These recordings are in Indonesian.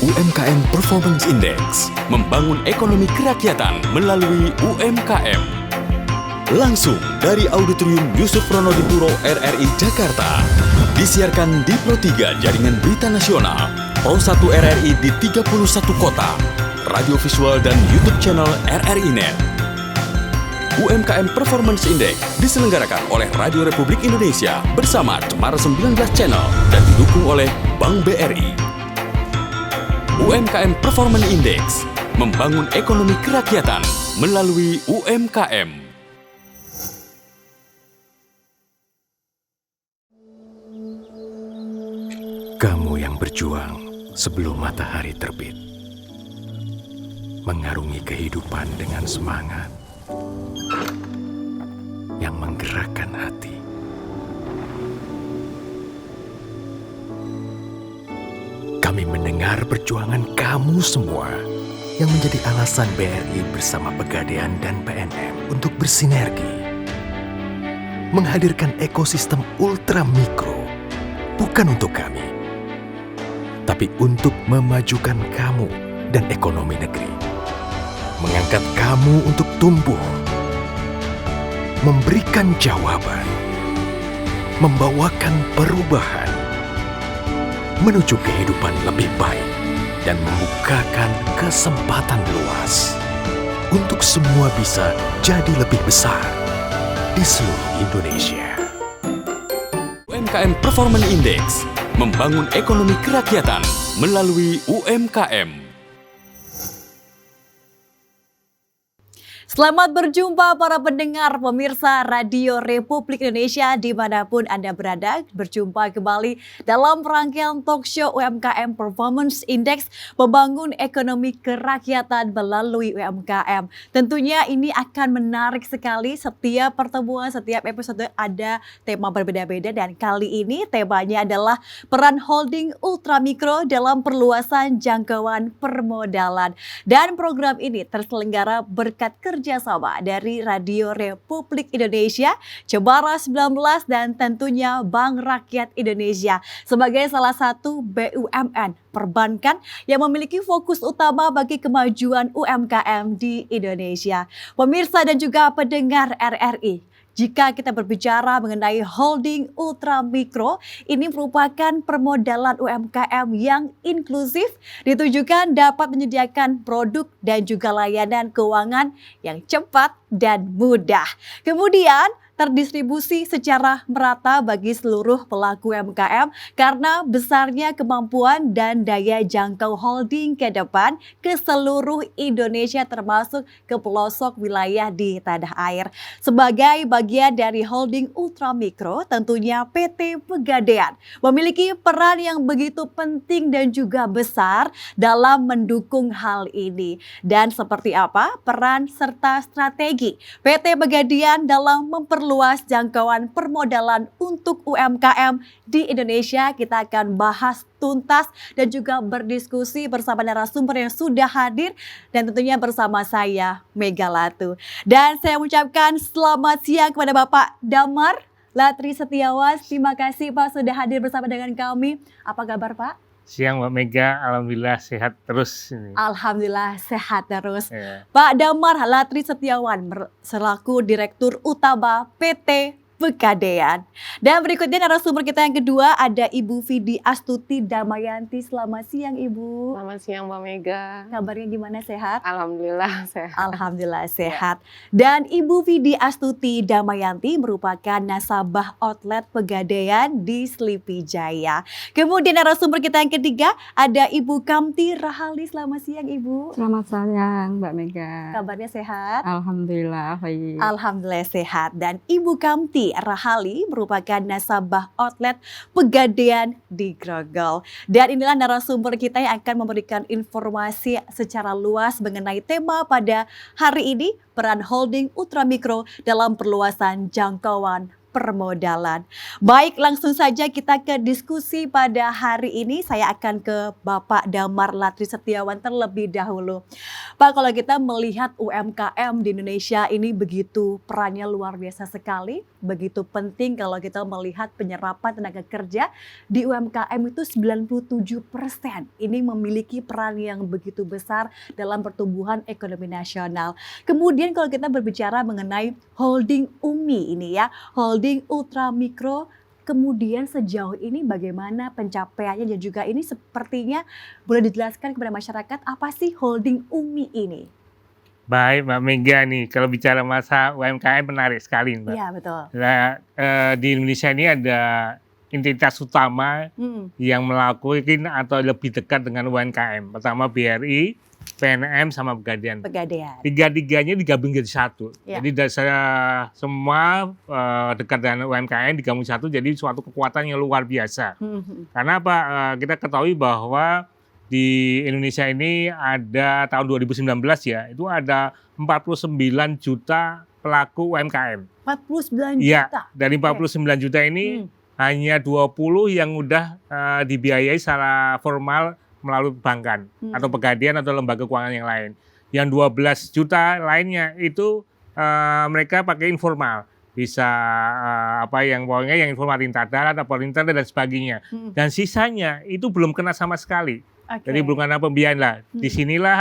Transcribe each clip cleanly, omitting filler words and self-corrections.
UMKM Performance Index, membangun ekonomi kerakyatan melalui UMKM. Langsung dari Auditorium Yusuf Ronodipuro RRI Jakarta. Disiarkan di Pro 3 Jaringan Berita Nasional, Pro 1 RRI di 31 kota, radio visual dan YouTube channel RRI Net. UMKM Performance Index diselenggarakan oleh Radio Republik Indonesia bersama Cemara 19 Channel dan didukung oleh Bank BRI. UMKM Performance Index, membangun ekonomi kerakyatan melalui UMKM. Kamu yang berjuang sebelum matahari terbit, mengarungi kehidupan dengan semangat yang menggerakkan hati. Kami mendengar perjuangan kamu semua yang menjadi alasan BRI bersama Pegadaian dan PNM untuk bersinergi. Menghadirkan ekosistem ultra mikro, bukan untuk kami, tapi untuk memajukan kamu dan ekonomi negeri. Mengangkat kamu untuk tumbuh, memberikan jawaban, membawakan perubahan, menuju kehidupan lebih baik dan membukakan kesempatan luas untuk semua bisa jadi lebih besar di seluruh Indonesia. UMKM Performance Index, membangun ekonomi kerakyatan melalui UMKM. Selamat berjumpa para pendengar pemirsa Radio Republik Indonesia dimanapun Anda berada. Berjumpa kembali dalam rangkaian talk show UMKM Performance Index, membangun ekonomi kerakyatan melalui UMKM. Tentunya ini akan menarik sekali, setiap pertemuan, setiap episode ada tema berbeda-beda, dan kali ini temanya adalah peran holding ultramikro dalam perluasan jangkauan permodalan. Dan program ini terselenggara berkat kerjasama dari Radio Republik Indonesia, Cemara 19, dan tentunya Bank Rakyat Indonesia sebagai salah satu BUMN perbankan yang memiliki fokus utama bagi kemajuan UMKM di Indonesia. Pemirsa dan juga pendengar RRI, jika kita berbicara mengenai holding ultramikro, ini merupakan permodalan UMKM yang inklusif, ditujukan dapat menyediakan produk dan juga layanan keuangan yang cepat dan mudah. Kemudian terdistribusi secara merata bagi seluruh pelaku UMKM karena besarnya kemampuan dan daya jangkau holding ke depan ke seluruh Indonesia termasuk ke pelosok wilayah di tanah air. Sebagai bagian dari holding ultramikro, tentunya PT Pegadaian memiliki peran yang begitu penting dan juga besar dalam mendukung hal ini. Dan seperti apa peran serta strategi PT Pegadaian dalam memperluas jangkauan permodalan untuk UMKM di Indonesia, kita akan bahas tuntas dan juga berdiskusi bersama narasumber yang sudah hadir dan tentunya bersama saya, Mega Latu. Dan saya mengucapkan selamat siang kepada Bapak Damar Latri Setiawan. Terima kasih Pak sudah hadir bersama dengan kami. Apa kabar Pak? Siang Mbak Mega, alhamdulillah sehat terus ini. Alhamdulillah sehat terus. Ya. Pak Damar Latri Setiawan selaku Direktur Utama PT Pegadaian. Dan berikutnya narasumber kita yang kedua ada Ibu Vidi Astuti Damayanti. Selamat siang Ibu. Selamat siang Mbak Mega. Kabarnya gimana, sehat? Alhamdulillah sehat. Alhamdulillah sehat. Dan Ibu Vidi Astuti Damayanti merupakan nasabah outlet Pegadaian di Sleepy Jaya. Kemudian narasumber kita yang ketiga ada Ibu Kamti Rahali. Selamat siang Ibu. Selamat siang Mbak Mega. Kabarnya sehat? Alhamdulillah baik. Alhamdulillah sehat. Dan Ibu Kamti Rahali merupakan nasabah outlet Pegadaian di Grogol. Dan inilah narasumber kita yang akan memberikan informasi secara luas mengenai tema pada hari ini, peran holding ultramikro dalam perluasan jangkauan permodalan. Baik, langsung saja kita ke diskusi pada hari ini. Saya akan ke Bapak Damar Latri Setiawan terlebih dahulu. Pak, kalau kita melihat UMKM di Indonesia ini begitu perannya luar biasa sekali, begitu penting kalau kita melihat penyerapan tenaga kerja di UMKM itu 97% ini memiliki peran yang begitu besar dalam pertumbuhan ekonomi nasional. Kemudian kalau kita berbicara mengenai holding UMI ini ya, holding ultra mikro, kemudian sejauh ini bagaimana pencapaiannya dan juga ini sepertinya boleh dijelaskan kepada masyarakat apa sih holding UMI ini? Baik Mbak Mega nih, kalau bicara masa UMKM menarik sekali Mbak. Iya betul. Nah, di Indonesia ini ada entitas utama yang melakukan atau lebih dekat dengan UMKM. Pertama BRI, PNM sama Pegadaian. Tiga-tiganya digabung jadi satu. Ya. Jadi semua dekat dengan UMKM digabung satu, jadi suatu kekuatan yang luar biasa. Karena apa? Kita ketahui bahwa di Indonesia ini ada tahun 2019 ya, itu ada 49 juta pelaku UMKM. 49 Ya, juta? dari 49 juta ini hanya 20 yang udah dibiayai secara formal melalui perbankan atau Pegadaian atau lembaga keuangan yang lain. Yang 12 juta lainnya itu mereka pakai informal. Bisa pokoknya yang informal lintas darat atau internet dan sebagainya. Dan sisanya itu belum kena sama sekali. Jadi belum kena pembiayaan lah. Disinilah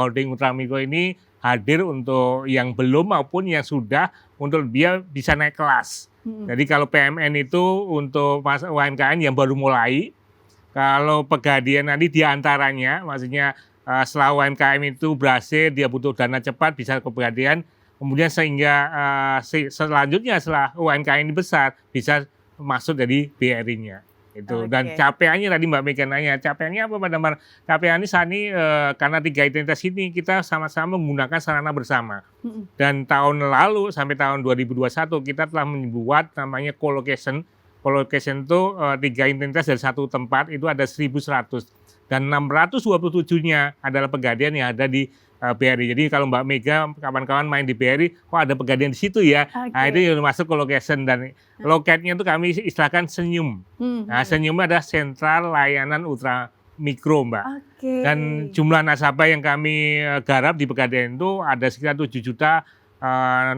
holding ultramikro ini hadir untuk yang belum maupun yang sudah untuk dia bisa naik kelas. Jadi kalau PMN itu untuk UMKM yang baru mulai, kalau Pegadaian nanti diantaranya, maksudnya setelah UMKM itu berhasil, dia butuh dana cepat, bisa ke Pegadaian, kemudian sehingga selanjutnya setelah UMKM ini besar, bisa masuk dari BRI-nya. Itu. Dan capaiannya tadi Mbak Mega nanya, capaiannya apa Pak Damar? Capaiannya saat ini karena tiga identitas ini kita sama-sama menggunakan sarana bersama. Dan tahun lalu sampai tahun 2021 kita telah membuat namanya co-location. Co-location itu tiga identitas dari satu tempat itu ada 1.100. Dan 627-nya adalah Pegadaian yang ada di BRI. Jadi kalau Mbak Mega kawan-kawan main di BRI, kok ada Pegadaian di situ ya. Nah itu yang masuk co-location dan loketnya itu kami istilahkan Senyum. Nah Senyum adalah sentral layanan ultra mikro Mbak. Dan jumlah nasabah yang kami garap di Pegadaian itu ada sekitar 7 juta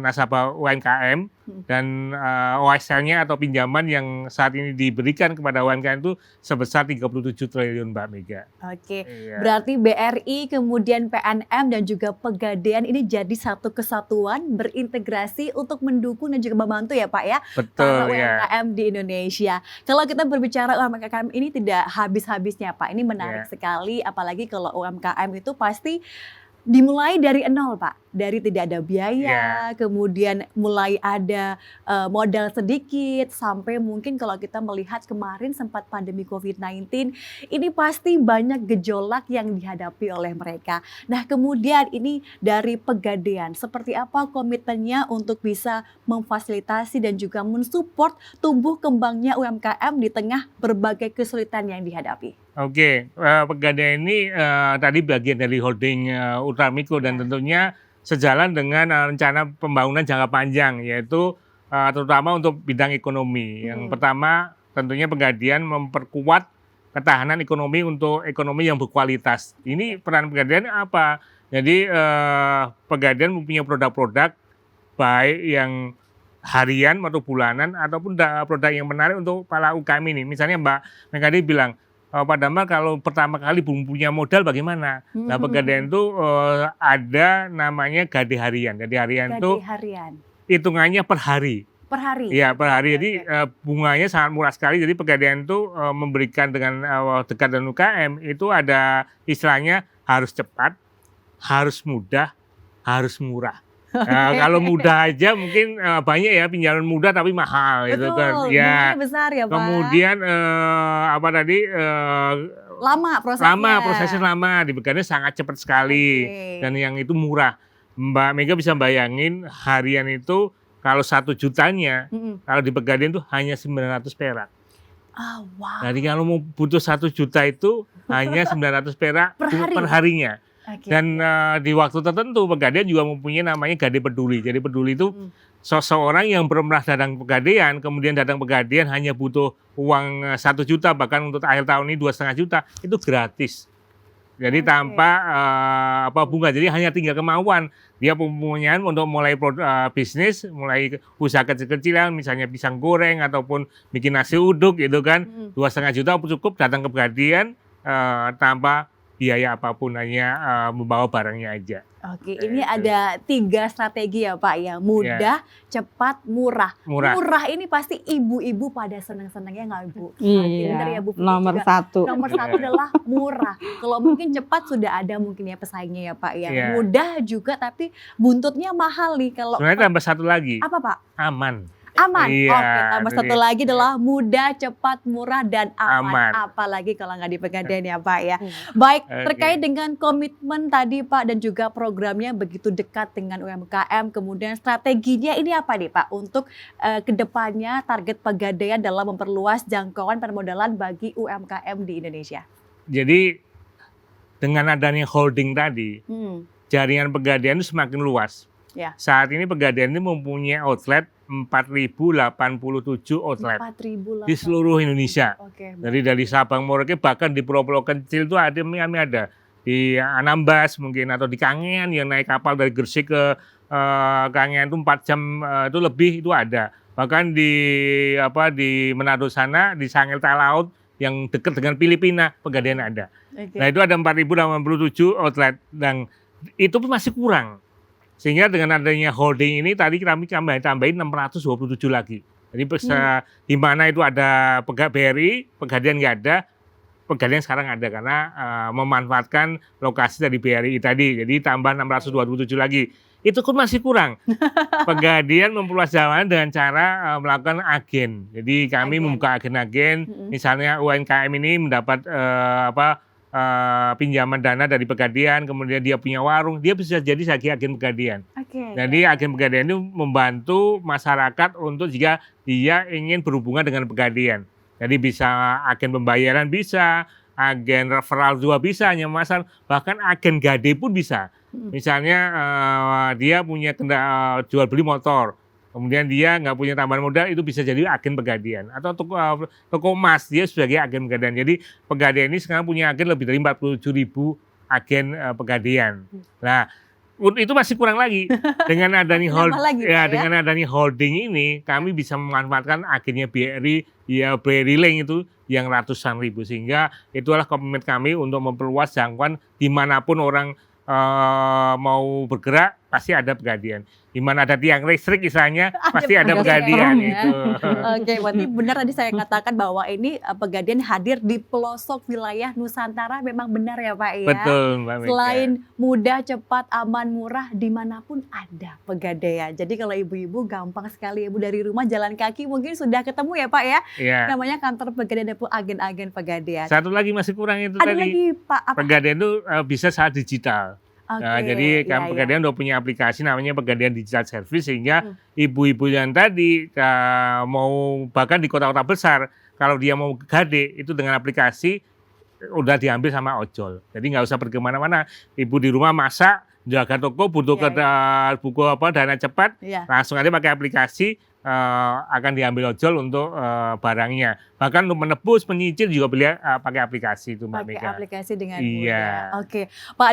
nasabah UMKM dan OSL-nya atau pinjaman yang saat ini diberikan kepada UMKM itu sebesar 37 triliun Mbak Mega. Iya. Berarti BRI, kemudian PNM dan juga Pegadaian ini jadi satu kesatuan berintegrasi untuk mendukung dan juga membantu ya Pak ya. Betul para UMKM di Indonesia. Kalau kita berbicara UMKM ini tidak habis-habisnya Pak. Ini menarik sekali apalagi kalau UMKM itu pasti dimulai dari nol Pak, dari tidak ada biaya, kemudian mulai ada modal sedikit, sampai mungkin kalau kita melihat kemarin sempat pandemi COVID-19, ini pasti banyak gejolak yang dihadapi oleh mereka. Nah kemudian ini dari Pegadaian, seperti apa komitmennya untuk bisa memfasilitasi dan juga mensupport tumbuh kembangnya UMKM di tengah berbagai kesulitan yang dihadapi? Pegadaian ini tadi bagian dari holding ultramikro dan tentunya sejalan dengan rencana pembangunan jangka panjang yaitu terutama untuk bidang ekonomi. Yang pertama tentunya Pegadaian memperkuat ketahanan ekonomi untuk ekonomi yang berkualitas. Ini peran Pegadaian apa? Jadi Pegadaian mempunyai produk-produk baik yang harian atau bulanan ataupun produk yang menarik untuk para UKM ini. Misalnya Mbak Megadi bilang, Pak Damar kalau pertama kali belum punya modal bagaimana? Nah Pegadaian itu ada namanya Gade Harian. Gade Harian itu hitungannya per hari. Per hari? Iya per hari. Jadi bunganya sangat murah sekali. Jadi Pegadaian itu memberikan dengan dekat dengan UKM itu ada istilahnya harus cepat, harus mudah, harus murah. Nah, kalau mudah aja mungkin banyak ya pinjaman mudah tapi mahal gitu kan. Ya. Besar ya Pak. Kemudian lama prosesnya lama, di Pegadaian sangat cepat sekali dan yang itu murah. Mbak Mega bisa bayangin harian itu kalau 1 jutanya kalau di Pegadaian itu hanya 900 perak. Jadi kalau mau butuh 1 juta itu hanya 900 perak per harinya. Dan di waktu tertentu Pegadaian juga mempunyai namanya Gade Peduli. Jadi peduli itu seseorang yang belum pernah datang Pegadaian, kemudian datang Pegadaian hanya butuh uang 1 juta, bahkan untuk akhir tahun ini 2,5 juta, itu gratis. Jadi tanpa bunga, jadi hanya tinggal kemauan. Dia punya untuk mulai bisnis, mulai usaha kecil-kecilan, misalnya pisang goreng ataupun bikin nasi uduk gitu kan, 2,5 juta cukup datang ke Pegadaian tanpa biaya apapun, hanya membawa barangnya aja. Oke, ini ada 3 strategi ya Pak ya, mudah, cepat, murah. Murah ini pasti ibu-ibu pada senang-senangnya nggak Bu? Iya, Bener ya Bu? Vivi nomor juga. 1. Nomor 1 adalah murah. Kalau mungkin cepat sudah ada mungkin ya pesaingnya ya Pak ya. Iya. Mudah juga tapi buntutnya mahal nih kalau. Sebenarnya tambah satu lagi, Apa Pak? aman. Aman. Iya, Oke, tambah satu jadi- lagi adalah mudah, cepat, murah, dan aman. Aman. Apalagi kalau nggak di Pegadaian ya Pak ya. Baik, Oke. terkait dengan komitmen tadi Pak dan juga programnya begitu dekat dengan UMKM, kemudian strateginya ini apa nih Pak untuk kedepannya target Pegadaian dalam memperluas jangkauan permodalan bagi UMKM di Indonesia? Jadi dengan adanya holding tadi, jaringan Pegadaian itu semakin luas. Ya. Saat ini Pegadaian ini mempunyai outlet 4.087 outlet 4.000 di seluruh Indonesia. Oke. Jadi dari Sabang Merauke, bahkan di pulau-pulau kecil itu ada di Anambas mungkin, atau di Kangean yang naik kapal dari Gresik ke Kangean itu 4 jam itu lebih itu ada. Bahkan di Manado sana, di Sangil Talaut yang dekat dengan Filipina, Pegadaian ada. Oke. Nah itu ada 4.087 outlet dan itu pun masih kurang. Sehingga dengan adanya holding ini tadi kami tambahin 627 lagi. Jadi di mana itu ada BRI, Pegadaian nggak ada, Pegadaian sekarang ada karena memanfaatkan lokasi dari BRI tadi. Jadi tambah 627 lagi. Itu pun masih kurang. Pegadaian memperluas jangkauan dengan cara melakukan agen. Jadi kami membuka agen-agen, misalnya UMKM ini mendapat pinjaman dana dari Pegadaian, kemudian dia punya warung, dia bisa jadi sebagai agen Pegadaian. Oke. Jadi agen Pegadaian itu membantu masyarakat untuk jika dia ingin berhubungan dengan Pegadaian. Jadi bisa agen pembayaran bisa, agen referral juga bisa, bahkan agen gade pun bisa. Misalnya dia punya jual beli motor, kemudian dia nggak punya tambahan modal, itu bisa jadi agen Pegadaian. Atau toko emas, dia sebagai agen Pegadaian. Jadi Pegadaian ini sekarang punya agen lebih dari 47.000 agen Pegadaian. Nah, itu masih kurang lagi. Dengan adanya dengan adanya holding ini, kami bisa memanfaatkan agennya BRI, ya BRI Link itu yang ratusan ribu. Sehingga itulah komitmen kami untuk memperluas jangkauan dimanapun orang mau bergerak, pasti ada Pegadaian. Di mana ada tiang listrik misalnya, pasti ada Pegadaian itu. Oke, berarti benar tadi saya katakan bahwa ini Pegadaian hadir di pelosok wilayah Nusantara, memang benar ya Pak ya? Betul Mbak Mega. Selain mudah, cepat, aman, murah, dimanapun ada Pegadaian. Jadi kalau ibu-ibu gampang sekali, ibu dari rumah jalan kaki mungkin sudah ketemu ya Pak ya? Iya. Namanya kantor Pegadaian dan agen-agen Pegadaian. Satu lagi masih kurang itu Ada tadi. lagi Pak, apa? Pegadaian itu bisa saat digital. Oke, Nah, jadi Pegadaian udah punya aplikasi namanya Pegadaian Digital Service, sehingga ibu-ibu yang tadi mau bahkan di kota-kota besar, kalau dia mau gade itu dengan aplikasi udah diambil sama ojol. Jadi nggak usah pergi kemana-mana. Ibu di rumah masak, jaga toko, butuh buku dana cepat, langsung aja pakai aplikasi. Akan diambil ojol untuk barangnya. Bahkan untuk menebus, menyicil juga beli pakai aplikasi itu Mbak Mega. Pakai aplikasi dengan Iya. mudah. Oke, Pak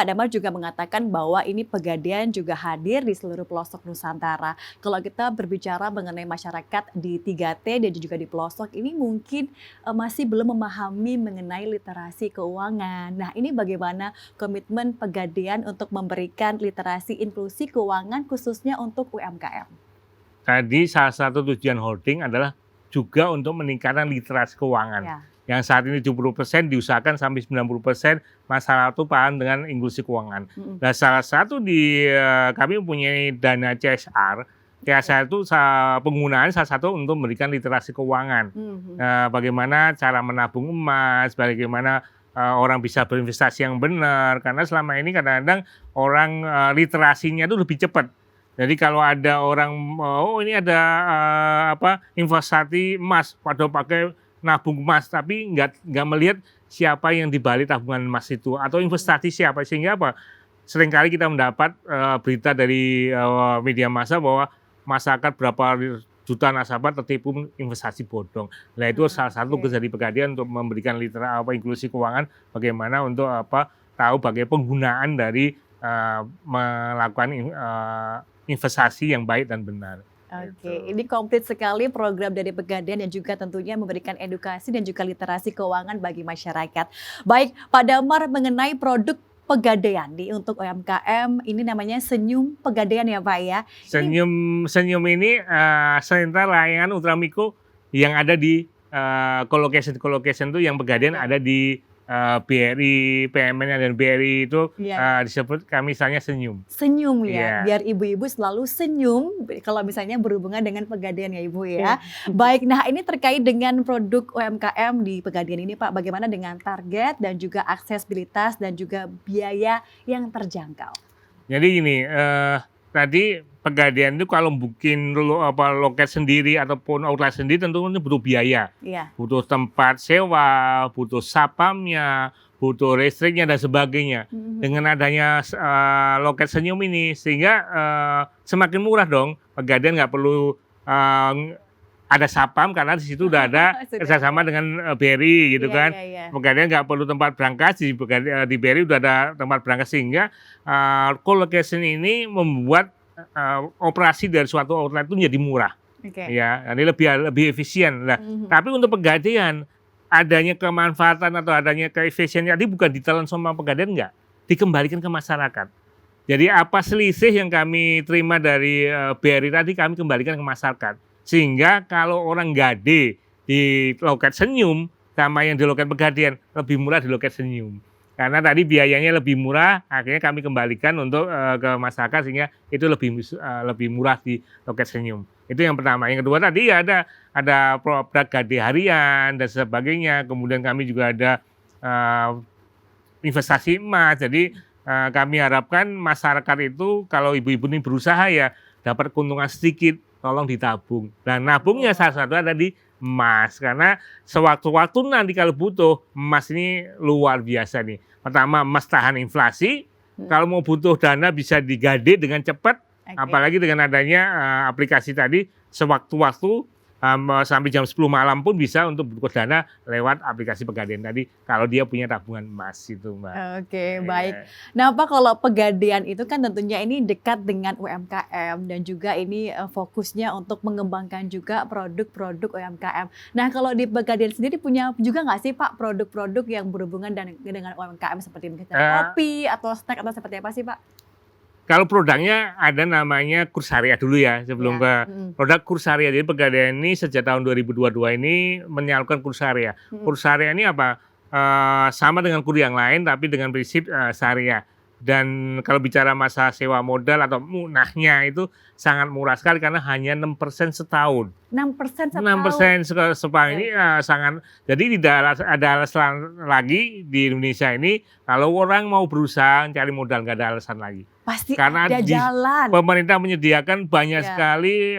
Damar juga mengatakan bahwa ini Pegadaian juga hadir di seluruh pelosok Nusantara. Kalau kita berbicara mengenai masyarakat di 3T dan juga di pelosok, ini mungkin masih belum memahami mengenai literasi keuangan. Nah, ini bagaimana komitmen Pegadaian untuk memberikan literasi inklusi keuangan khususnya untuk UMKM? Tadi salah satu tujuan holding adalah juga untuk meningkatkan literasi keuangan. Ya. Yang saat ini 70% diusahakan sampai 90% masyarakat itu paham dengan inklusi keuangan. Nah, salah satu kami mempunyai dana CSR. CSR itu penggunaan salah satu untuk memberikan literasi keuangan. Bagaimana cara menabung emas, bagaimana orang bisa berinvestasi yang benar. Karena selama ini kadang-kadang orang literasinya itu lebih cepat. Jadi kalau ada orang, ini ada investasi emas, pada pakai nabung emas, tapi nggak melihat siapa yang dibalik tabungan emas itu, atau investasi siapa, sehingga seringkali kita mendapat berita dari media massa bahwa masyarakat berapa juta nasabah tertipu investasi bodong. Nah itu salah satu tugas dari Pegadaian untuk memberikan inklusi keuangan, bagaimana untuk tahu bagaimana penggunaan dari melakukan investasi yang baik dan benar. Oke, ini komplit sekali program dari Pegadaian dan juga tentunya memberikan edukasi dan juga literasi keuangan bagi masyarakat. Baik, Pak Damar, mengenai produk Pegadaian untuk UMKM, ini namanya Senyum Pegadaian ya Pak ya? Senyum ini sentra layanan ultramikro yang ada di colocation itu yang Pegadaian ada di BRI, PMN dan BRI itu disebut kami misalnya Senyum. Senyum ya, biar ibu-ibu selalu senyum kalau misalnya berhubungan dengan Pegadaian ya Ibu ya. Baik, nah ini terkait dengan produk UMKM di Pegadaian ini Pak, bagaimana dengan target dan juga aksesibilitas dan juga biaya yang terjangkau? Jadi gini, tadi Pegadaian itu kalau bikin loket sendiri ataupun outlet sendiri tentunya butuh biaya. Butuh tempat sewa, butuh sapamnya, butuh listriknya dan sebagainya. Dengan adanya loket Senyum ini sehingga semakin murah dong. Pegadaian nggak perlu ada sapam karena di situ udah ada kerjasama dengan BRI gitu kan. Pegadaian nggak perlu tempat berangkas, di BRI udah ada tempat berangkas sehingga co-location ini membuat operasi dari suatu outlet itu jadi murah, ya, ini lebih efisien. Nah, tapi untuk Pegadaian adanya kemanfaatan atau adanya keefisiennya tadi bukan ditelan sama Pegadaian, enggak, dikembalikan ke masyarakat. Jadi apa selisih yang kami terima dari BRI tadi kami kembalikan ke masyarakat, sehingga kalau orang gade di loket Senyum sama yang di loket Pegadaian lebih murah di loket Senyum. Karena tadi biayanya lebih murah, akhirnya kami kembalikan untuk ke masyarakat sehingga itu lebih murah di loket Senyum. Itu yang pertama. Yang kedua tadi ya ada produk gade harian dan sebagainya. Kemudian kami juga ada investasi emas. Jadi kami harapkan masyarakat itu kalau ibu-ibu ini berusaha ya dapat keuntungan sedikit, tolong ditabung. Dan nabungnya salah satu ada di emas, karena sewaktu-waktu nanti kalau butuh emas ini luar biasa nih. Pertama, emas tahan inflasi. Kalau mau butuh dana bisa digade dengan cepat. Apalagi dengan adanya aplikasi tadi, sewaktu-waktu sampai jam 10 malam pun bisa untuk butuh dana lewat aplikasi Pegadaian tadi. Kalau dia punya tabungan emas itu, Mbak. Oke, baik. Nah, Pak, kalau Pegadaian itu kan tentunya ini dekat dengan UMKM dan juga ini fokusnya untuk mengembangkan juga produk-produk UMKM. Nah, kalau di Pegadaian sendiri punya juga nggak sih Pak produk-produk yang berhubungan dengan UMKM seperti misalnya kopi atau snack atau seperti apa sih Pak? Kalau produknya ada namanya Kursaria dulu ya, sebelum ke produk Kursaria. Jadi Pegadaian ini sejak tahun 2022 ini menyalurkan Kursaria. Kursaria ini apa? Sama dengan kur yang lain tapi dengan prinsip syariah. Dan kalau bicara masa sewa modal atau munahnya itu sangat murah sekali karena hanya 6% setahun. 6% setahun? 6% setahun ini sangat, jadi tidak ada alasan lagi di Indonesia ini kalau orang mau berusaha cari modal, nggak ada alasan lagi. Pasti karena ada jalan. Pemerintah menyediakan banyak sekali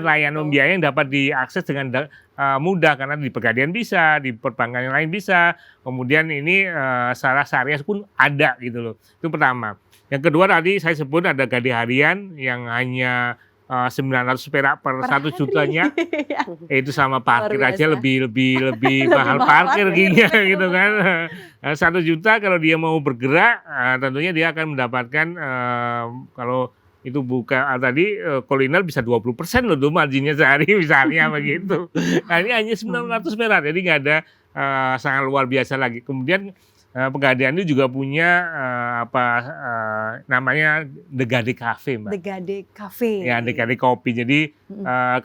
layanan yang dapat diakses dengan mudah karena di Pegadaian bisa, di perbankan yang lain bisa. Kemudian ini secara syariah pun ada gitu loh. Itu pertama. Yang kedua tadi saya sebut ada gade harian yang hanya 900 perak per 1 jutanya. Itu sama parkir aja lebih mahal parkir gitu kan. 1 juta kalau dia mau bergerak tentunya dia akan mendapatkan kalau itu buka tadi kuliner bisa 20% loh tuh marginnya sehari misalnya begitu. Nah, ini hanya 900 perak, jadi nggak ada sangat luar biasa lagi. Kemudian Pegadaian itu juga punya namanya The Gade Cafe, Mbak. The Gade Cafe. Ya, The Gade Kopi. Jadi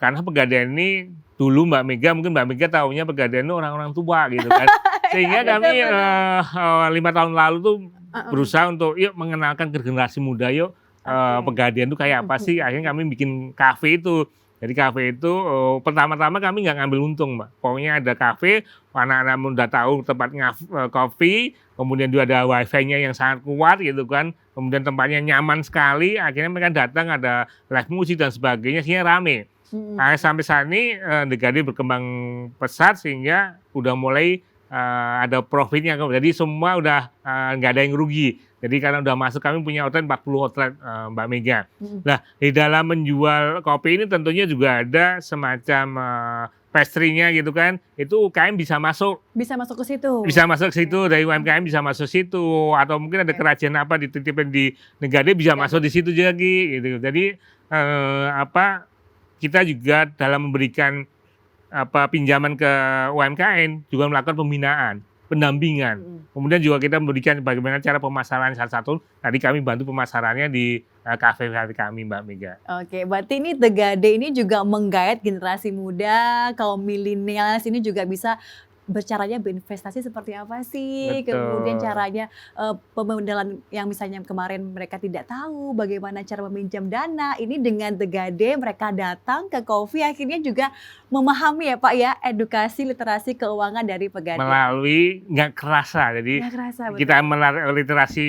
karena Pegadaian ini dulu Mbak Mega tahunya Pegadaian itu orang-orang tua gitu kan. Sehingga kami 5 tahun lalu tuh berusaha untuk yuk mengenalkan ke generasi muda yuk. Pegadaian itu kayak apa sih? Akhirnya kami bikin kafe itu. Jadi kafe itu pertama-tama kami nggak ngambil untung, Mbak. Pokoknya ada kafe, anak-anak muda tahu tempat kopi, kemudian juga ada wifi-nya yang sangat kuat gitu kan. Kemudian tempatnya nyaman sekali. Akhirnya mereka datang ada live musik dan sebagainya, sehingga rame. Nah, sampai saat ini The Gade berkembang pesat sehingga udah mulai ada profitnya. Jadi semua udah nggak ada yang rugi. Jadi karena udah masuk kami punya outlet 40 outlet Mbak Mega. Nah di dalam menjual kopi ini tentunya juga ada semacam pastry-nya gitu kan, itu UKM bisa masuk. Bisa masuk ke situ. Bisa masuk ke situ, dari UMKM bisa masuk situ, atau mungkin ada kerajinan apa dititipin di negara bisa masuk di situ juga gitu. Jadi kita juga dalam memberikan pinjaman ke UMKM juga melakukan pembinaan, pendampingan. Kemudian juga kita memberikan bagaimana cara pemasaran salah satu. Tadi kami bantu pemasarannya di kafe kami Mbak Mega. Oke, berarti ini The Gade ini juga menggait generasi muda, kaum milenials ini juga bisa bercaranya berinvestasi seperti apa sih, Betul. kemudian caranya pemodalan yang misalnya kemarin mereka tidak tahu bagaimana cara meminjam dana, ini dengan The Gade mereka datang ke Coffee akhirnya juga memahami ya Pak ya, edukasi literasi keuangan dari Pegadaian. Melalui nggak kerasa, jadi Nggak kerasa, betul. kita melalui literasi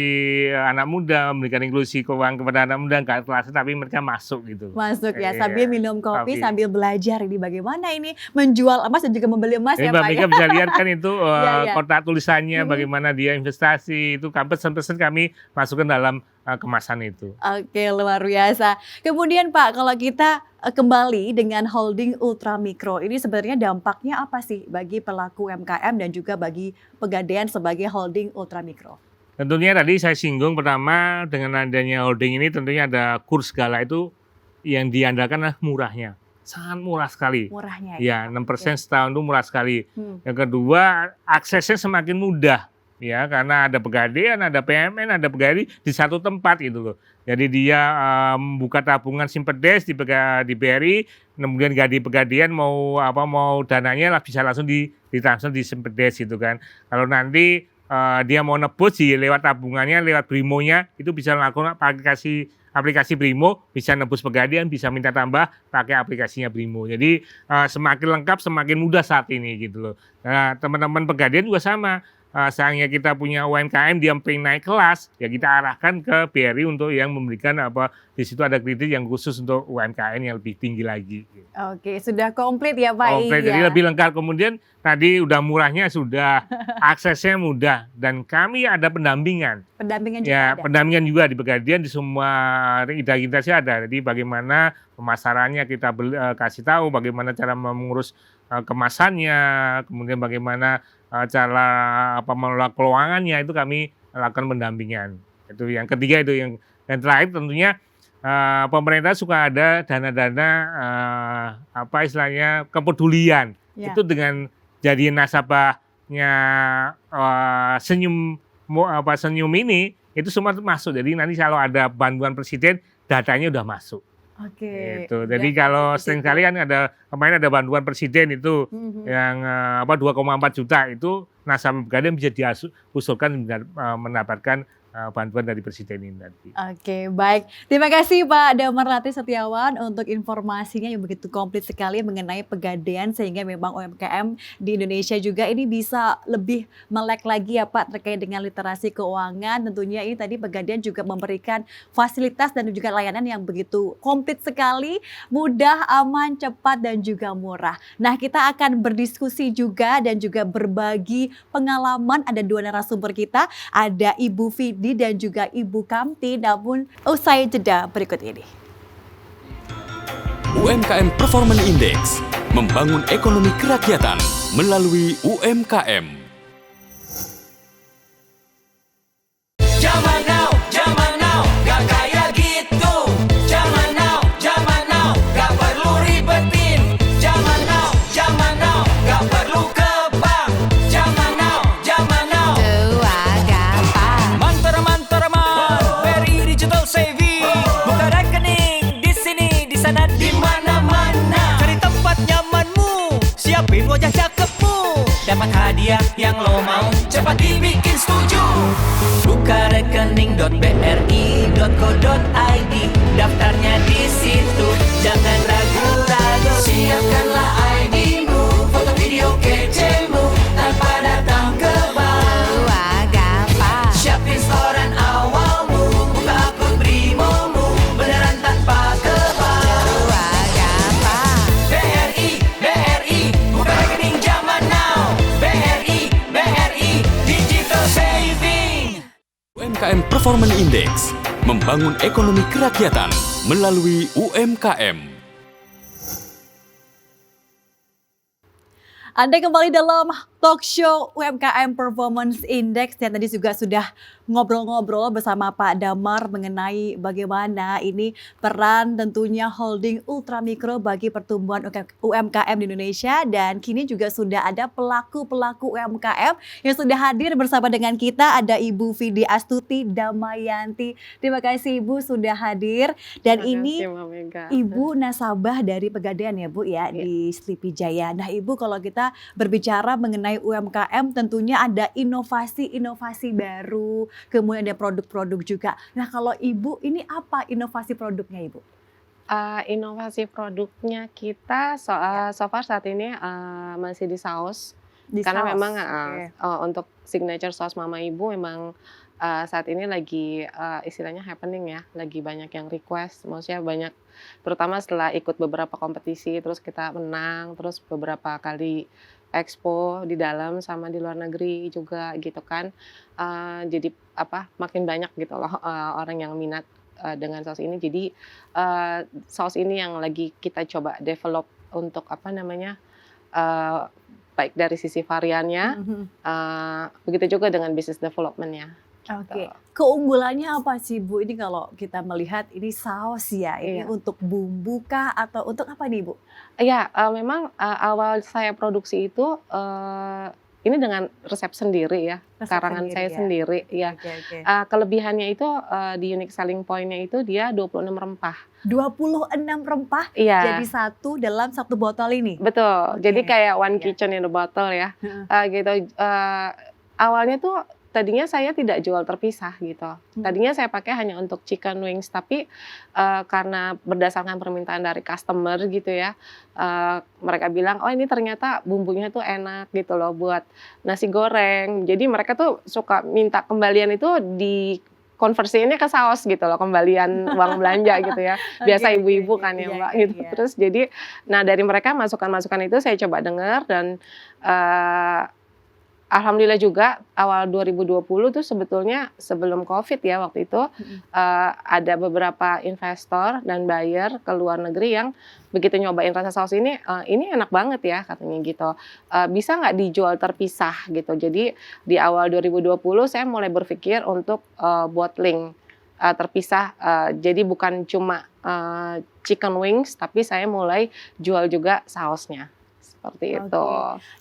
anak muda, memberikan inklusi keuangan kepada anak muda nggak kerasa, tapi mereka masuk gitu. Masuk ya, Iya, sambil minum kopi, kopi. sambil belajar ini bagaimana ini menjual emas dan juga membeli emas Jadi ya Mbak Pak Mega ya. bisa lihat kan itu Iya. kotak tulisannya, bagaimana dia investasi, itu pesan-pesan kami masukkan dalam kemasan itu. Oke, luar biasa. Kemudian Pak, kalau kita kembali dengan holding ultramikro, ini sebenarnya dampaknya apa sih bagi pelaku UMKM dan juga bagi Pegadaian sebagai holding ultramikro? Tentunya tadi saya singgung pertama dengan adanya holding ini tentunya ada kurs gala itu yang diandalkan adalah murahnya. Sangat murah sekali. Murahnya Ya, 6% setahun itu murah sekali. Hmm. Yang kedua, aksesnya semakin mudah. Ya, karena ada Pegadaian, ada PMN, ada Pegadaian di satu tempat gitu loh. Jadi dia membuka tabungan Simpedes di BRI, kemudian nggak di Pegadaian mau dananya lah bisa langsung ditransfer di Simpedes gitu kan. Kalau nanti dia mau nebus lewat tabungannya, lewat Brimo-nya, itu bisa melakukan aplikasi Brimo, bisa nebus Pegadaian, bisa minta tambah pakai aplikasinya Brimo. Jadi semakin lengkap, semakin mudah saat ini gitu loh. Nah, teman-teman Pegadaian juga sama. Sayangnya kita punya UMKM dia pengen naik kelas, ya kita arahkan ke BRI untuk yang memberikan di situ ada kriteria yang khusus untuk UMKM yang lebih tinggi lagi. Oke, sudah komplit ya Pak. Komplit, jadi lebih lengkap. Kemudian tadi udah murahnya sudah, aksesnya mudah, dan kami ada pendampingan. Pendampingan juga Ya, ada. pendampingan juga di Pegadaian di semua identitasnya ada. Jadi bagaimana pemasarannya kita kasih tahu, bagaimana cara mengurus kemasannya, kemudian bagaimana cara mengelola keuangannya, itu kami lakukan pendampingan. Itu yang ketiga, itu yang terakhir tentunya pemerintah suka ada dana-dana istilahnya kepedulian. Ya. Itu dengan jadi nasabahnya senyum ini itu semua masuk. Jadi nanti kalau ada bantuan presiden datanya udah masuk. Oke. Gitu. Jadi Udah kalau di situ. sering kali kan kemarin ada bantuan presiden itu Mhm. yang 2,4 juta itu nasabah Pegadaian bisa diusulkan mendapatkan bantuan dari presiden ini nanti. Oke, baik. Terima kasih Pak Damar Lati Setiawan untuk informasinya yang begitu komplit sekali mengenai Pegadaian, sehingga memang UMKM di Indonesia juga ini bisa lebih melek lagi ya Pak terkait dengan literasi keuangan. Tentunya ini tadi Pegadaian juga memberikan fasilitas dan juga layanan yang begitu komplit sekali, mudah, aman, cepat, dan juga murah. Nah, kita akan berdiskusi juga dan juga berbagi pengalaman. Ada dua narasumber kita, ada Ibu Fidi dan juga Ibu Kamti, namun usai jeda berikut ini. UMKM Performance Index membangun ekonomi kerakyatan melalui UMKM. Zaman now, gak kayak gitu. Zaman now, gak perlu ribetin. Zaman now, gak perlu ke bank. Zaman now, Tua gampang. mantar, BRI Digital Saving. Buka rekening di sini, di sana, di mana-mana. Cari tempat nyamanmu, siapin wajah cakepmu. Dapat hadiah yang lo mau, cepat dibikin setuju. Buka rekening.bri.co.id, daftarnya di situ, jangan ragu-ragu. Siapkanlah ID-mu, foto video kecemu, tanpa datang ke bank. Tua gampang. Siapin setoran awalmu, buka akun Brimomu, beneran tanpa ke bank. Tua gampang. BRI, buka rekening zaman now. BRI, Digital Saving. UMKM UMKM Performance Index, membangun ekonomi kerakyatan melalui UMKM. Anda kembali dalam talk show UMKM Performance Index yang tadi juga sudah ngobrol-ngobrol bersama Pak Damar mengenai bagaimana ini peran tentunya holding ultramikro bagi pertumbuhan UMKM di Indonesia, dan kini juga sudah ada pelaku-pelaku UMKM yang sudah hadir bersama dengan kita. Ada Ibu Vidi Astuti Damayanti. Terima kasih Ibu sudah hadir, dan ini Ibu nasabah dari Pegadaian ya Bu ya, di Sleepy Jaya. Nah Ibu, kalau kita berbicara mengenai UMKM tentunya ada inovasi-inovasi baru, kemudian ada produk-produk juga. Nah kalau Ibu, ini apa inovasi produknya Ibu? Inovasi produknya kita so far saat ini masih di saus. Karena saus. memang Oke. untuk signature saus Mama Ibu memang saat ini lagi istilahnya happening ya, lagi banyak yang request, maksudnya banyak, terutama setelah ikut beberapa kompetisi, terus kita menang, terus beberapa kali expo di dalam sama di luar negeri juga gitu kan. Jadi makin banyak gitu loh orang yang minat dengan saus ini. Jadi saus ini yang lagi kita coba develop untuk baik dari sisi variannya, begitu juga dengan business development-nya. Oke, keunggulannya apa sih Bu? Ini kalau kita melihat ini saus ya, ini Iya. untuk bumbu kah atau untuk apa nih Bu? Iya, memang awal saya produksi itu ini dengan resep sendiri ya, Resep karangan sendiri saya ya? sendiri. Iya. Oke. Kelebihannya itu di unique selling point-nya itu dia 26 rempah. 26 rempah Iya. jadi satu dalam satu botol ini. Betul. Oke. Jadi kayak one Iya. kitchen in a bottle ya. Heeh. Gitu. Awalnya tuh tadinya saya tidak jual terpisah gitu. Tadinya saya pakai hanya untuk chicken wings, tapi karena berdasarkan permintaan dari customer gitu ya, mereka bilang, oh ini ternyata bumbunya tuh enak gitu loh buat nasi goreng. Jadi mereka tuh suka minta kembalian itu di konversinya ke saus gitu loh, kembalian uang belanja gitu ya. Biasa Oke, ibu-ibu oke, kan ya iya, Mbak iya, gitu. iya. Terus jadi, nah dari mereka masukan-masukan itu saya coba dengar, dan alhamdulillah juga awal 2020 tuh sebetulnya sebelum COVID ya waktu itu, ada beberapa investor dan buyer ke luar negeri yang begitu nyobain rasa saus ini enak banget ya katanya gitu. Bisa nggak dijual terpisah gitu. Jadi di awal 2020 saya mulai berpikir untuk bottling terpisah. Jadi bukan cuma chicken wings, tapi saya mulai jual juga sausnya. Seperti Oke. itu.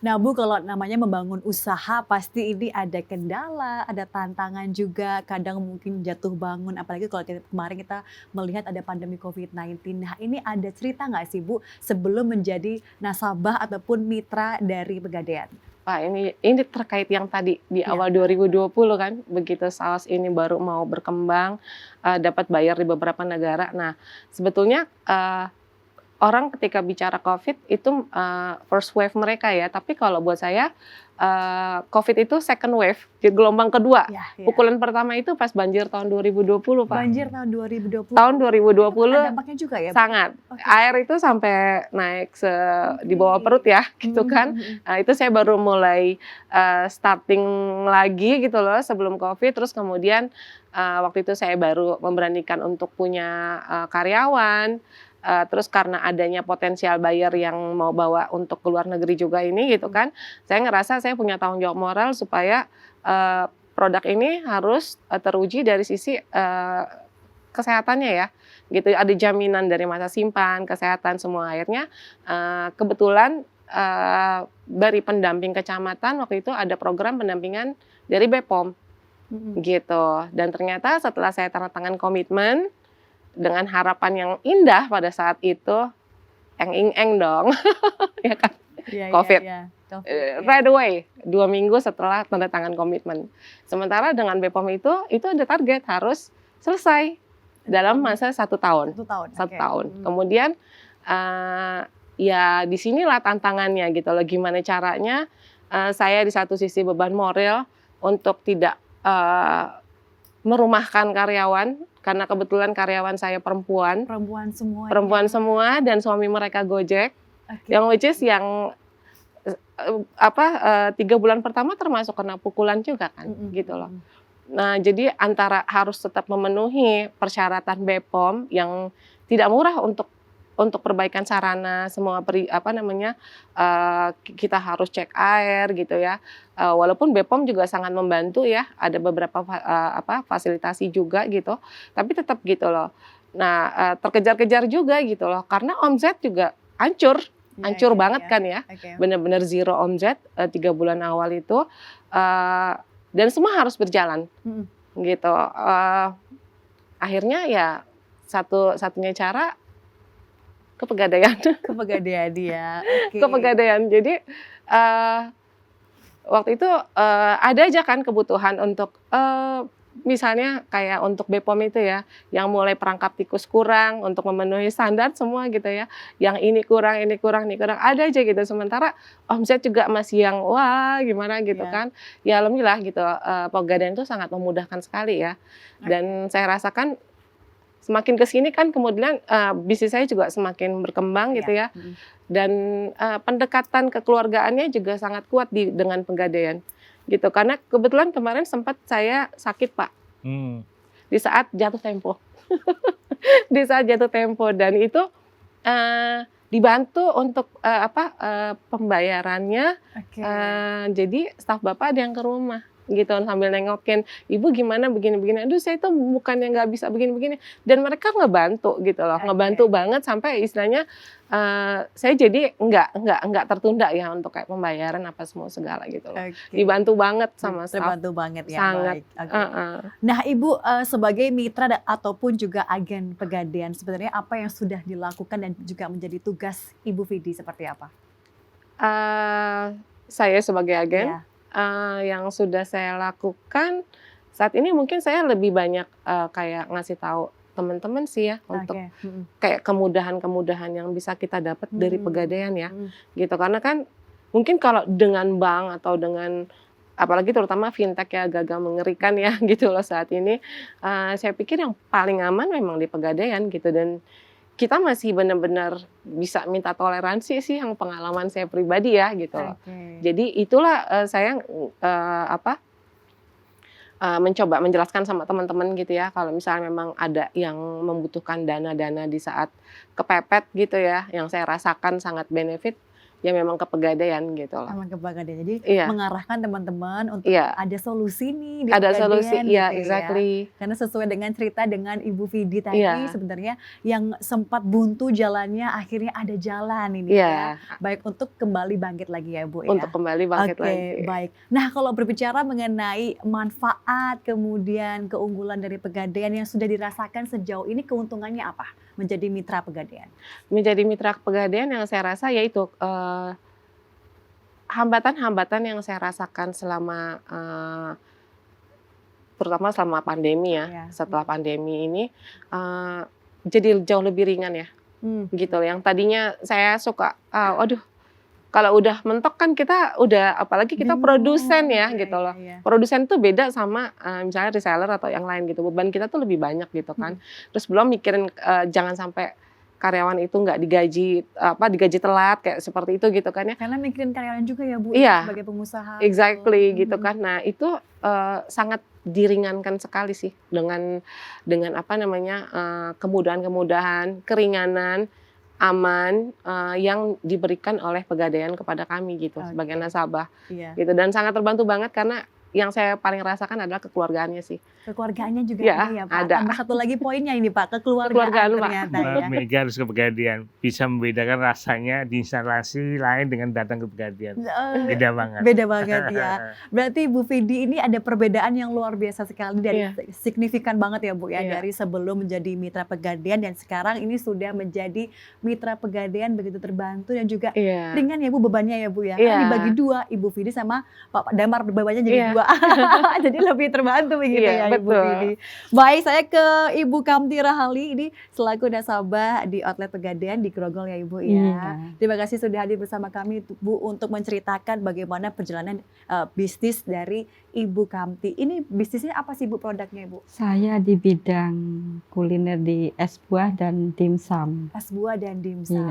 Nah Bu, kalau namanya membangun usaha pasti ini ada kendala, ada tantangan juga, kadang mungkin jatuh bangun, apalagi kalau kemarin kita melihat ada pandemi COVID-19. Nah ini ada cerita nggak sih Bu sebelum menjadi nasabah ataupun mitra dari Pegadaian? Pak, ini terkait yang tadi di awal 2020 kan, begitu saus ini baru mau berkembang, dapat bayar di beberapa negara. Nah, sebetulnya orang ketika bicara COVID itu first wave mereka ya, tapi kalau buat saya COVID itu second wave, jadi gelombang kedua. Ya. Pukulan pertama itu pas banjir tahun 2020 Pak. Banjir tahun 2020. Tahun 2020 Ada dampaknya juga ya Bu? sangat. Oke. Air itu sampai naik di bawah perut ya, gitu kan. Nah, itu saya baru mulai starting lagi gitu loh sebelum COVID. Terus kemudian waktu itu saya baru memberanikan untuk punya karyawan. Terus karena adanya potensial buyer yang mau bawa untuk ke luar negeri juga ini gitu kan, saya ngerasa saya punya tanggung jawab moral supaya produk ini harus teruji dari sisi kesehatannya ya, gitu. Ada jaminan dari masa simpan, kesehatan semua. Akhirnya kebetulan dari pendamping kecamatan waktu itu ada program pendampingan dari BPOM, gitu. Dan ternyata setelah saya tanda tangan komitmen dengan harapan yang indah pada saat itu, eng dong, ya kan, COVID. Right away, 2 minggu setelah tanda tangan komitmen. Sementara dengan BPOM itu ada target harus selesai dalam masa 1 tahun. 1 tahun. 1 tahun. Kemudian ya disinilah tantangannya gitu loh, gimana caranya saya di satu sisi beban moral untuk tidak merumahkan karyawan, karena kebetulan karyawan saya perempuan semua. semua dan suami mereka Gojek, yang which is yang 3 bulan pertama termasuk kena pukulan juga kan, gitu loh. Nah, jadi antara harus tetap memenuhi persyaratan BPOM yang tidak murah untuk perbaikan sarana semua kita harus cek air gitu ya. Walaupun BPOM juga sangat membantu ya, ada beberapa fasilitasi juga gitu. Tapi tetap gitu loh. Nah, terkejar-kejar juga gitu loh karena omzet juga hancur banget kan ya. Benar-benar zero omzet 3 bulan awal itu dan semua harus berjalan gitu. Akhirnya ya satunya cara ke Pegadaian. Ke Pegadaian ya. Ke Pegadaian. Jadi waktu itu ada aja kan kebutuhan untuk misalnya kayak untuk BPOM itu ya, yang mulai perangkap tikus kurang untuk memenuhi standar semua gitu ya. Yang ini kurang, ada aja gitu. Sementara omset juga masih yang wah gimana gitu kan. Ya alhamdulillah gitu. Pegadaian itu sangat memudahkan sekali ya. Dan saya rasakan semakin kesini kan kemudian bisnis saya juga semakin berkembang gitu ya. Dan pendekatan kekeluargaannya juga sangat kuat dengan Pegadaian. Gitu karena kebetulan kemarin sempat saya sakit Pak di saat jatuh tempo dan itu dibantu untuk pembayarannya. Jadi staf Bapak ada yang ke rumah gitu sambil nengokin, ibu gimana begini-begini, aduh saya tuh bukannya nggak bisa begini-begini, dan mereka ngebantu gitu loh, ngebantu banget sampai istilahnya saya jadi nggak tertunda ya untuk kayak pembayaran apa semua segala gitu loh. Dibantu banget sama staff. Terbantu banget ya. Sangat. Nah Ibu sebagai mitra ataupun juga agen Pegadaian, sebenarnya apa yang sudah dilakukan dan juga menjadi tugas Ibu Vidi seperti apa? Saya sebagai agen yang sudah saya lakukan saat ini mungkin saya lebih banyak kayak ngasih tahu teman-teman sih ya untuk kayak kemudahan-kemudahan yang bisa kita dapat dari Pegadaian ya gitu, karena kan mungkin kalau dengan bank atau dengan apalagi terutama fintech ya agak mengerikan ya gitu loh saat ini. Saya pikir yang paling aman memang di Pegadaian gitu, dan kita masih benar-benar bisa minta toleransi sih, yang pengalaman saya pribadi ya gitu loh. Jadi itulah saya mencoba menjelaskan sama teman-teman gitu ya, kalau misalnya memang ada yang membutuhkan dana-dana di saat kepepet gitu ya, yang saya rasakan sangat benefit, ya memang ke Pegadaian gitu loh. Memang ke Pegadaian. Jadi mengarahkan teman-teman untuk ada solusi nih di ada Pegadaian. Solusi, gitu exactly. Ya. Karena sesuai dengan cerita dengan Ibu Vidi tadi, sebenarnya yang sempat buntu jalannya akhirnya ada jalan ini ya. Baik untuk kembali bangkit lagi ya Bu ya. Untuk kembali bangkit lagi. Baik. Nah kalau berbicara mengenai manfaat kemudian keunggulan dari Pegadaian yang sudah dirasakan sejauh ini, keuntungannya apa menjadi mitra Pegadaian? Menjadi mitra Pegadaian yang saya rasa yaitu hambatan-hambatan yang saya rasakan selama terutama selama pandemi ya. Setelah pandemi ini jadi jauh lebih ringan ya. Gitu. Yang tadinya saya suka waduh, kalau udah mentok kan kita udah, apalagi kita produsen ya gitu loh. Produsen tuh beda sama misalnya reseller atau yang lain gitu. Beban kita tuh lebih banyak gitu kan. Terus belum mikirin jangan sampai karyawan itu nggak digaji telat kayak seperti itu gitu kan ya. Karena mikirin karyawan juga ya Bu, sebagai pengusaha. Exactly gitu kan. Nah itu sangat diringankan sekali sih dengan kemudahan-kemudahan, keringanan, aman yang diberikan oleh Pegadaian kepada kami gitu sebagai nasabah. Gitu, dan sangat terbantu banget karena yang saya paling rasakan adalah kekeluargaannya sih. Kekeluargaannya juga ya Pak. Ada. Tambah satu lagi poinnya ini Pak, kekeluargaan ternyata ya. Mega harus ke Pegadaian, bisa membedakan rasanya di instalasi lain dengan datang ke Pegadaian. Beda banget. Beda banget ya. Berarti Bu Vidi ini ada perbedaan yang luar biasa sekali dan signifikan banget ya Bu ya, dari sebelum menjadi mitra Pegadaian dan sekarang ini sudah menjadi mitra Pegadaian, begitu terbantu dan juga ringan ya Bu bebannya ya Bu ya. Kan dibagi dua, Ibu Vidi sama Pak Damar bebannya jadi dua. Jadi lebih terbantu begitu ya Ibu Vidi. Baik, saya ke Ibu Kamti Rahali ini selaku nasabah di outlet Pegadaian di Grogol ya Ibu ya. Terima kasih sudah hadir bersama kami Bu untuk menceritakan bagaimana perjalanan bisnis dari Ibu Kamti. Ini bisnisnya apa sih Bu, produknya Ibu? Saya di bidang kuliner di es buah dan dimsum. Es buah dan dimsum.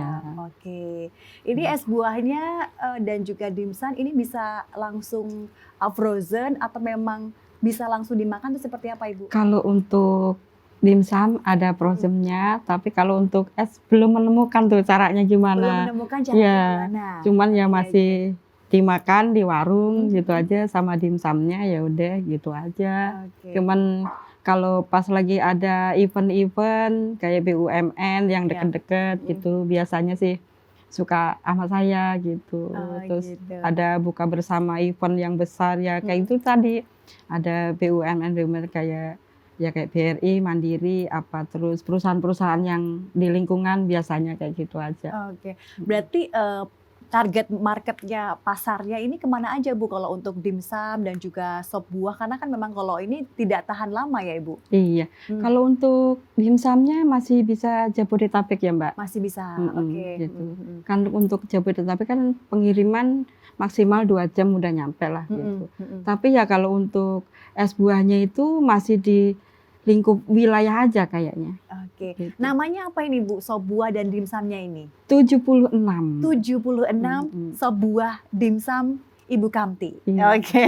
Oke. Ini es buahnya dan juga dimsum ini bisa langsung frozen atau memang bisa langsung dimakan itu seperti apa Ibu? Kalau untuk dimsum ada frozennya, tapi kalau untuk es belum menemukan tuh caranya Belum gimana. menemukan cara Iya, gimana? cuman ya Oke, masih dimakan di warung Hmm. gitu aja sama dimsumnya ya udah gitu aja. Oke. Cuman kalau pas lagi ada event-event kayak BUMN yang Ya. deket-deket gitu, biasanya sih suka sama saya gitu. Oh, Terus gitu. ada buka bersama event yang besar ya kayak itu tadi. Ada BUMN kayak ya kayak BRI, Mandiri, apa terus perusahaan-perusahaan yang di lingkungan biasanya kayak gitu aja. Oke, berarti target marketnya, pasarnya ini kemana aja Bu kalau untuk dimsum dan juga sop buah? Karena kan memang kalau ini tidak tahan lama ya Ibu? Iya, Hmm. kalau untuk dimsumnya masih bisa Jabodetabek ya Mbak. Masih bisa, Mm-mm, oke. gitu. Mm-mm. Kan untuk Jabodetabek kan pengiriman maksimal 2 jam udah nyampe lah Mm-mm, gitu. mm-mm. Tapi ya kalau untuk es buahnya itu masih di lingkup wilayah aja kayaknya. Oke, Gitu. namanya apa ini Bu, sop buah dan dimsumnya ini? 76. 76 Mm-mm. sop buah dimsum Ibu Kamti. Iya. Oke.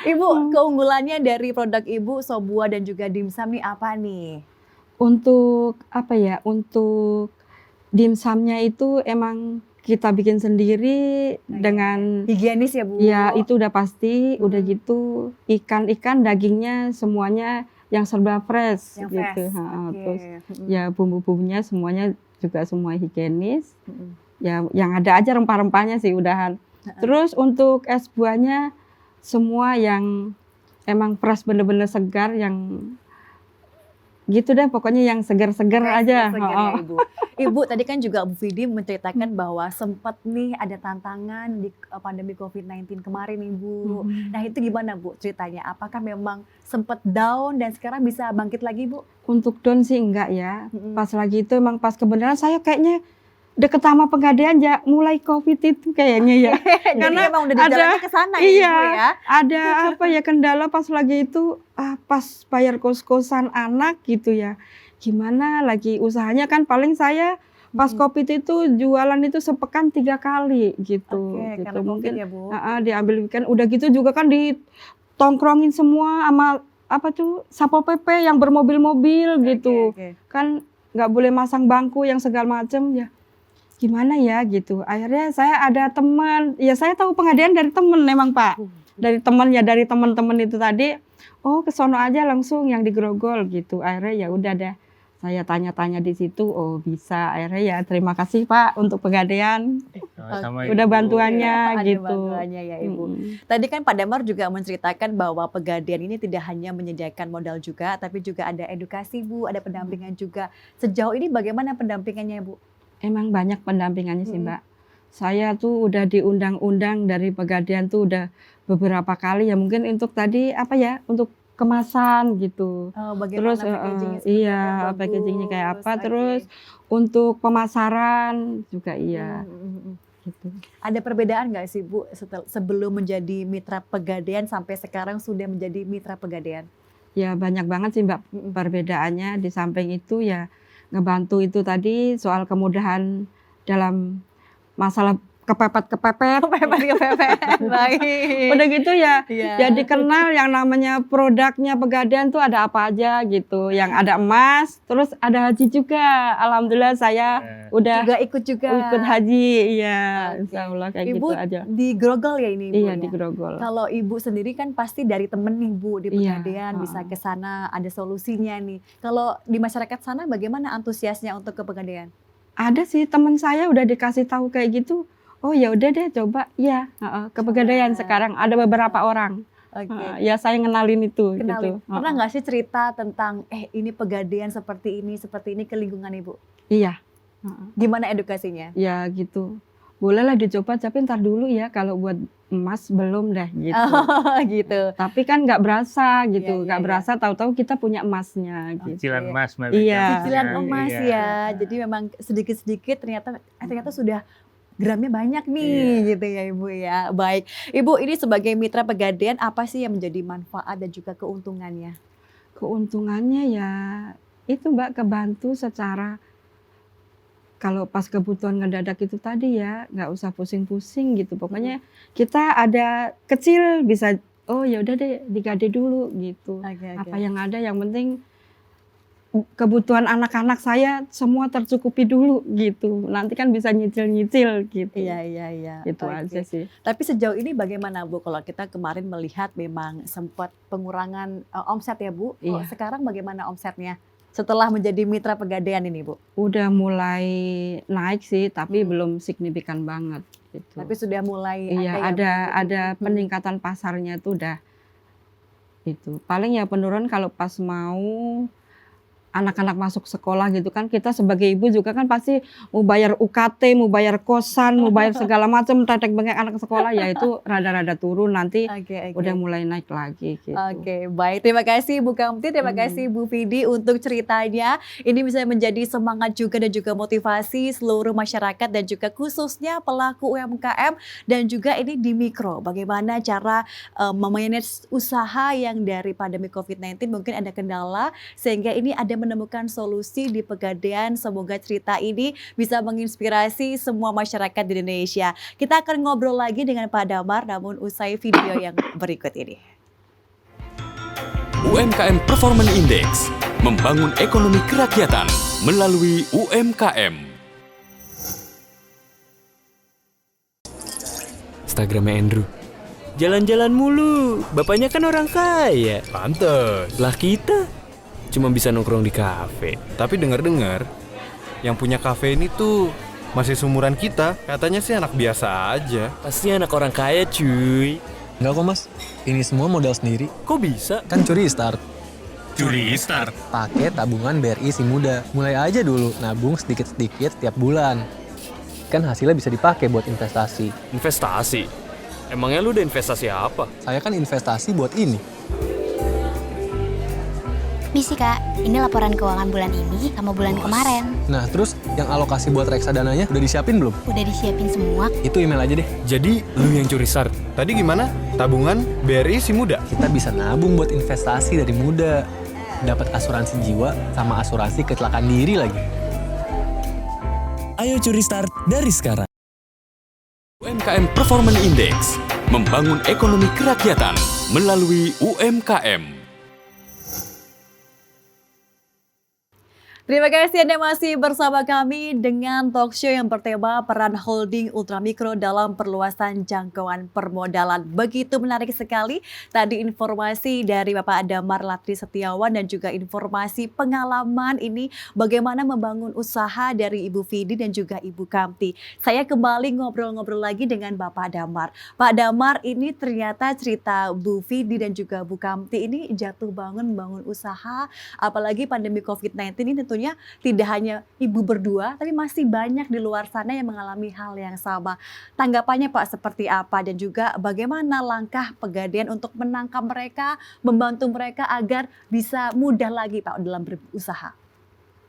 Ibu, keunggulannya dari produk Ibu sop buah dan juga dimsum nih apa nih? Untuk apa ya? Untuk dimsumnya itu emang kita bikin sendiri dengan Higienis ya Bu? ya itu udah pasti, udah Mm. gitu ikan dagingnya semuanya yang serba fresh Yang gitu. fresh. Ha, Oke. terus Mm-mm. ya bumbu-bumbunya semuanya juga semua higienis. Mm-mm. Ya yang ada aja rempah-rempahnya sih udahan. Terus untuk es buahnya semua yang emang fresh bener-bener segar yang gitu deh pokoknya yang segar-segar Fresh, aja. segar ya, Ha, ha. Ibu. Ibu tadi kan juga Bu Vidi menceritakan bahwa sempat nih ada tantangan di pandemi COVID-19 kemarin Ibu. Mhm. Nah itu gimana Bu ceritanya? Apakah memang sempat down dan sekarang bisa bangkit lagi Bu? Untuk down sih enggak ya. Mm-mm. Pas lagi itu emang pas kebenaran saya kayaknya deket sama Pegadaian ya mulai COVID itu kayaknya ya. Jadi Karena memang udah ada- jalannya ke sana ya iya. Ibu ya? Ada apa ya kendala pas lagi itu pas bayar kos-kosan anak gitu ya. Gimana lagi usahanya kan paling saya pas Mm-mm. COVID itu jualan itu sepekan 3 kali gitu. Oke, gitu. karena COVID Mungkin ya Bu. diambil weekend udah gitu juga kan ditongkrongin semua sama apa tuh Satpol PP yang bermobil-mobil gitu. Oke, oke. Kan nggak boleh masang bangku yang segala macem ya. Gimana ya gitu. Akhirnya saya ada teman, ya saya tahu Pegadaian dari temen memang Pak. Dari teman ya dari teman-teman itu tadi, oh ke sono aja langsung yang di Grogol gitu. Akhirnya ya udah deh. Saya tanya-tanya di situ, oh bisa. Akhirnya ya terima kasih Pak untuk Pegadaian. Sama-sama, Udah Ibu. bantuannya Ada gitu. bantuannya ya Ibu. Mm-mm. Tadi kan Pak Damar juga menceritakan bahwa Pegadaian ini tidak hanya menyediakan modal juga, tapi juga ada edukasi Bu, ada pendampingan juga. Sejauh ini bagaimana pendampingannya Bu? Emang banyak pendampingannya sih Mm-mm. Mbak. Saya tuh udah diundang-undang dari Pegadaian tuh udah beberapa kali ya mungkin untuk tadi apa ya untuk kemasan gitu. Bagaimana Terus packagingnya seperti iya apa, packagingnya kayak bagus, apa. oke. Terus untuk pemasaran juga iya Mm. gitu. Ada perbedaan nggak sih Bu sebelum menjadi mitra Pegadaian sampai sekarang sudah menjadi mitra Pegadaian? Ya banyak banget sih Mbak Mm-mm. perbedaannya. Di samping itu ya ngebantu itu tadi soal kemudahan dalam masalah kepepet-kepepet. Kepepet. Baik. Udah gitu ya. Iya. Jadi kenal yang namanya produknya Pegadaian tuh ada apa aja gitu. Yang ada emas, terus ada haji juga. Alhamdulillah saya udah juga ikut juga. ikut haji. Iya, Oke. insya Allah kayak Ibu gitu aja. di Grogol ya ini Ibu Iya ya? di Grogol. Kalau Ibu sendiri kan pasti dari temen nih Bu di Iya, Pegadaian bisa heeh. ke sana ada solusinya nih. Kalau di masyarakat sana bagaimana antusiasnya untuk ke Pegadaian? Ada sih teman saya udah dikasih tahu kayak gitu. Oh ya udah deh coba. Iya, ke Pegadaian Coba. sekarang ada beberapa orang. Oke. Ya saya ngenalin itu Kenalin. gitu. Pernah nggak sih cerita tentang ini Pegadaian seperti ini ke lingkungan Ibu? Iya. Heeh. Gimana edukasinya? Ya gitu. Bolehlah dicoba tapi ntar dulu ya kalau buat emas belum deh gitu. Oh, gitu. Tapi kan nggak berasa gitu, Iya, nggak iya, berasa tahu-tahu kita punya emasnya gitu. Cicilan emas Mbak Iya. Bika. Cicilan Iya, emas iya. ya. Jadi memang sedikit-sedikit ternyata sudah gramnya banyak nih Iya. gitu ya Ibu ya. Baik. Ibu ini sebagai mitra Pegadaian apa sih yang menjadi manfaat dan juga keuntungannya? Keuntungannya ya itu Mbak kebantu secara kalau pas kebutuhan ngedadak itu tadi ya nggak usah pusing-pusing gitu. Pokoknya kita ada kecil bisa oh ya udah deh digade dulu gitu. Oke, oke. Apa yang ada, yang penting kebutuhan anak-anak saya semua tercukupi dulu gitu. Nanti kan bisa nyicil-nyicil gitu. Iya, iya, iya. Itu Oke. aja sih. Tapi sejauh ini bagaimana Bu? Kalau kita kemarin melihat memang sempat pengurangan omset ya Bu. Kalau Iya. sekarang bagaimana omsetnya setelah menjadi mitra Pegadaian ini Bu? Udah mulai naik sih, tapi Hmm. belum signifikan banget gitu. Tapi sudah mulai Iya, yang ada Hmm. peningkatan pasarnya tuh udah itu. Paling ya penurun kalau pas mau anak-anak masuk sekolah gitu kan, kita sebagai ibu juga kan pasti mau bayar UKT, mau bayar kosan, mau bayar segala macam, tetek bengek anak sekolah, ya itu rada-rada turun, nanti Oke, oke. udah mulai naik lagi gitu. Oke, baik. Terima kasih Bu Kamti, terima kasih Bu Vidi untuk ceritanya. Ini bisa menjadi semangat juga dan juga motivasi seluruh masyarakat dan juga khususnya pelaku UMKM dan juga ini di mikro. Bagaimana cara memanage usaha yang dari pandemi COVID-19 mungkin ada kendala sehingga ini ada menemukan solusi di Pegadaian. Semoga cerita ini bisa menginspirasi semua masyarakat di Indonesia. Kita akan ngobrol lagi dengan Pak Damar namun usai video yang berikut ini. UMKM Performance Index membangun ekonomi kerakyatan melalui UMKM. Instagramnya Andrew. Jalan-jalan mulu, bapaknya kan orang kaya. Pantes. Lah kita cuma bisa nongkrong di kafe. Tapi dengar-dengar yang punya kafe ini tuh masih seumuran kita. Katanya sih anak biasa aja. Pasti anak orang kaya cuy. Enggak kok mas, ini semua modal sendiri. Kok bisa? Kan curi start. Curi start. Pakai tabungan BRI Si Muda. Mulai aja dulu, nabung sedikit-sedikit tiap bulan. Kan hasilnya bisa dipakai buat investasi. Investasi? Emangnya lu udah investasi apa? Saya kan investasi buat ini. Misi Kak, ini laporan keuangan bulan ini sama bulan kemarin. Nah terus yang alokasi buat reksadananya udah disiapin belum? Udah disiapin semua. Itu email aja deh. Jadi lu yang curi start? Tadi gimana? Tabungan BRI Si Muda. Kita bisa nabung buat investasi dari muda. Dapat asuransi jiwa sama asuransi kecelakaan diri lagi. Ayo curi start dari sekarang. UMKM Performance Index membangun ekonomi kerakyatan melalui UMKM. Terima kasih Anda masih bersama kami dengan talk show yang bertema peran holding ultramikro dalam perluasan jangkauan permodalan. Begitu menarik sekali tadi informasi dari Bapak Damar Latri Setiawan dan juga informasi pengalaman ini bagaimana membangun usaha dari Ibu Vidi dan juga Ibu Kamti. Saya kembali ngobrol-ngobrol lagi dengan Bapak Damar. Pak Damar, ini ternyata cerita Bu Vidi dan juga Bu Kamti ini jatuh bangun usaha apalagi pandemi COVID-19 ini tentunya tidak hanya ibu berdua, tapi masih banyak di luar sana yang mengalami hal yang sama. Tanggapannya Pak seperti apa dan juga bagaimana langkah Pegadaian untuk menangkap mereka, membantu mereka agar bisa mudah lagi Pak dalam berusaha?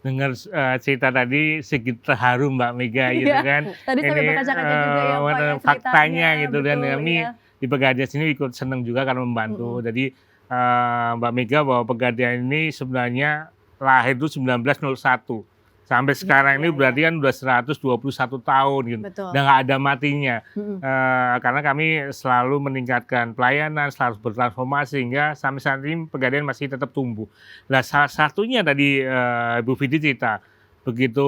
Dengar cerita tadi sedikit terharu Mbak Mega gitu Iya, kan. tadi sampai berkaca-kaca juga ya Pak ya faktanya ceritanya, gitu dan betul, kami ya. di Pegadaian sini ikut senang juga karena membantu. Jadi Mbak Mega bahwa Pegadaian ini sebenarnya lahir itu 1901. Sampai sekarang ini berarti kan udah 121 tahun gitu. Betul. Dan nggak ada matinya. Karena kami selalu meningkatkan pelayanan, selalu bertransformasi sehingga sampai saat ini Pegadaian masih tetap tumbuh. Nah salah satunya tadi Bu Vidi cerita, begitu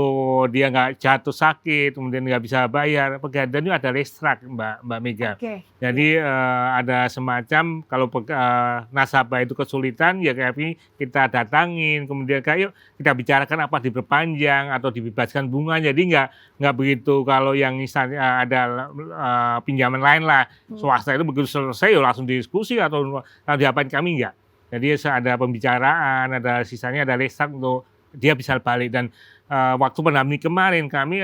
dia nggak jatuh sakit, kemudian nggak bisa bayar, Pegadaian itu ada restrak Mbak Mega. Oke. Jadi ada semacam kalau nasabah itu kesulitan ya kami kita datangin, kemudian kayak kita bicarakan apa diperpanjang atau dibebaskan bunga. Jadi nggak begitu kalau yang misalnya ada pinjaman lain lah swasta itu begitu selesai ya langsung diskusi atau diapain, kami nggak. Jadi ada pembicaraan, ada sisanya ada restrak untuk dia bisa balik. Dan waktu pandemi kemarin kami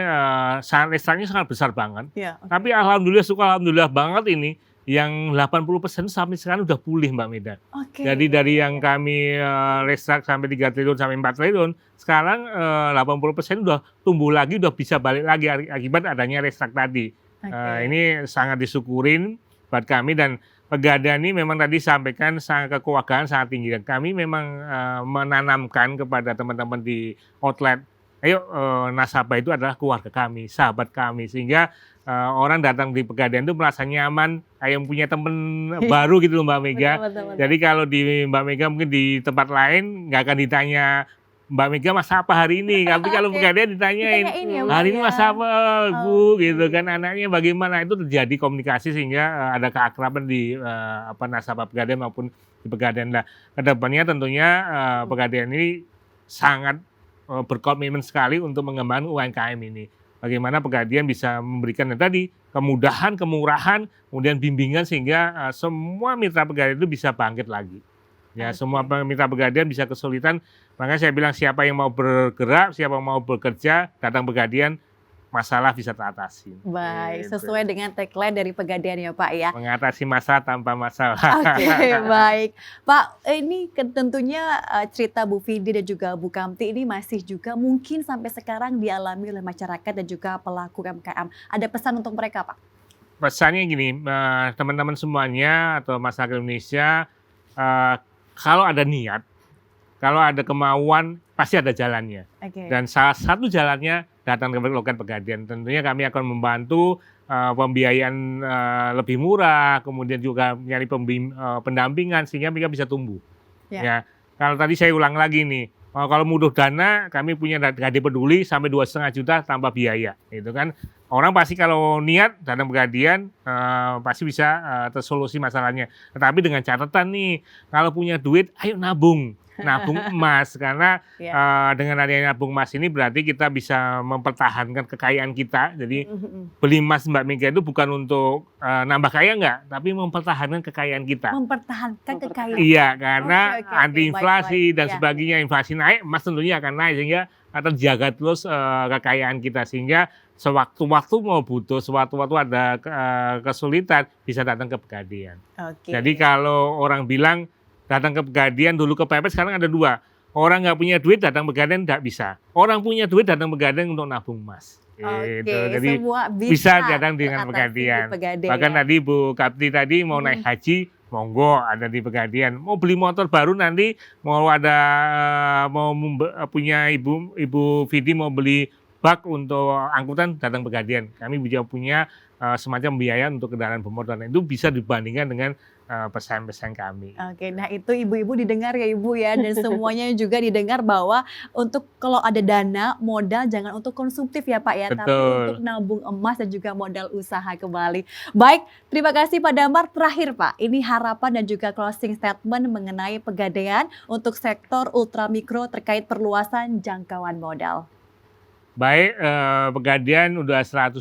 restraknya sangat besar banget. Ya, Tapi alhamdulillah banget ini yang 80% sampai sekarang udah pulih Mbak Meda. Oke. Jadi dari yang kami restrak sampai 3 triliun sampai 4 triliun, sekarang 80% udah tumbuh lagi, udah bisa balik lagi akibat adanya restrak tadi. Ini sangat disyukurin buat kami dan Pegadaian ini memang tadi sampaikan sangat kekeluargaan sangat tinggi dan kami memang menanamkan kepada teman-teman di outlet, ayo nasabah itu adalah keluarga kami, sahabat kami, sehingga orang datang di Pegadaian itu merasa nyaman, kayak punya temen baru gitu loh Mbak Mega. Betul. Jadi kalau di Mbak Mega mungkin di tempat lain nggak akan ditanya Mbak Mega masak apa hari ini, tapi kalau Pegadaian ditanyain Ditanyain ya, Mbak, hari ini ya. masak apa Bu gitu kan, anaknya bagaimana, itu terjadi komunikasi sehingga ada keakraban di nasabah Pegadaian maupun di Pegadaian. Nah, kedepannya tentunya Pegadaian ini sangat berkomitmen sekali untuk mengembangkan UMKM ini. Bagaimana Pegadaian bisa memberikan yang tadi kemudahan, kemurahan, kemudian bimbingan sehingga semua mitra Pegadaian itu bisa bangkit lagi. Ya, semua mitra Pegadaian bisa kesulitan. Makanya saya bilang siapa yang mau bergerak, siapa yang mau bekerja, datang Pegadaian, masalah bisa teratasi. Baik, Gitu. sesuai dengan tagline dari Pegadaian ya Pak ya. Mengatasi masalah tanpa masalah. Oke, baik. Pak, ini tentunya cerita Bu Vidi dan juga Bu Kamti ini masih juga mungkin sampai sekarang dialami oleh masyarakat dan juga pelaku UMKM. Ada pesan untuk mereka, Pak? Pesannya gini, teman-teman semuanya atau masyarakat Indonesia, kalau ada niat, kalau ada kemauan, pasti ada jalannya. Oke. Dan salah satu jalannya datang ke loket Pegadaian. Tentunya kami akan membantu pembiayaan lebih murah, kemudian juga nyari pendampingan sehingga mereka bisa tumbuh. Ya, kalau tadi saya ulang lagi nih, kalau mudah dana, kami punya Gade Peduli sampai 2,5 juta tanpa biaya. Itu kan orang pasti kalau niat datang Pegadaian pasti bisa tersolusi masalahnya. Tetapi dengan catatan nih, kalau punya duit, ayo nabung emas karena dengan adanya nabung emas ini berarti kita bisa mempertahankan kekayaan kita. Jadi beli emas Mbak Mega itu bukan untuk nambah kaya enggak, tapi mempertahankan kekayaan kita. Mempertahankan kekayaan. Iya, karena Oke, anti inflasi baik. dan Ya. sebagainya, inflasi naik, emas tentunya akan naik sehingga akan terjaga terus kekayaan kita sehingga sewaktu-waktu mau butuh, sewaktu-waktu ada kesulitan bisa datang ke Pegadaian. Oke. Jadi kalau orang bilang datang ke Pegadaian, dulu kepepet, sekarang ada dua. Orang nggak punya duit datang Pegadaian nggak bisa. Orang punya duit datang Pegadaian untuk nabung emas. Oke, Gitu. Jadi semua bisa datang dengan teratasi Pegadaian. di Pegadaian. Bahkan tadi Bu Kapti tadi mau naik haji, monggo ada di Pegadaian. Mau beli motor baru nanti, mau ada punya Ibu Vidi mau beli bak untuk angkutan, datang Pegadaian. Kami juga punya semacam biaya untuk kendaraan bermotor. Itu bisa dibandingkan dengan pesan-pesan kami. Oke, nah itu ibu-ibu didengar ya Ibu ya, dan semuanya juga didengar bahwa untuk kalau ada dana modal jangan untuk konsumtif ya Pak ya, tapi Betul. untuk nabung emas dan juga modal usaha kembali. Baik, terima kasih Pak Damar. Terakhir Pak, ini harapan dan juga closing statement mengenai Pegadaian untuk sektor ultramikro terkait perluasan jangkauan modal. Baik, Pegadaian udah 121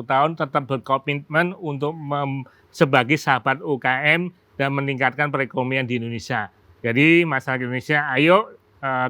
tahun tetap berkomitmen untuk sebagai sahabat UKM dan meningkatkan perekonomian di Indonesia. Jadi masyarakat Indonesia, ayo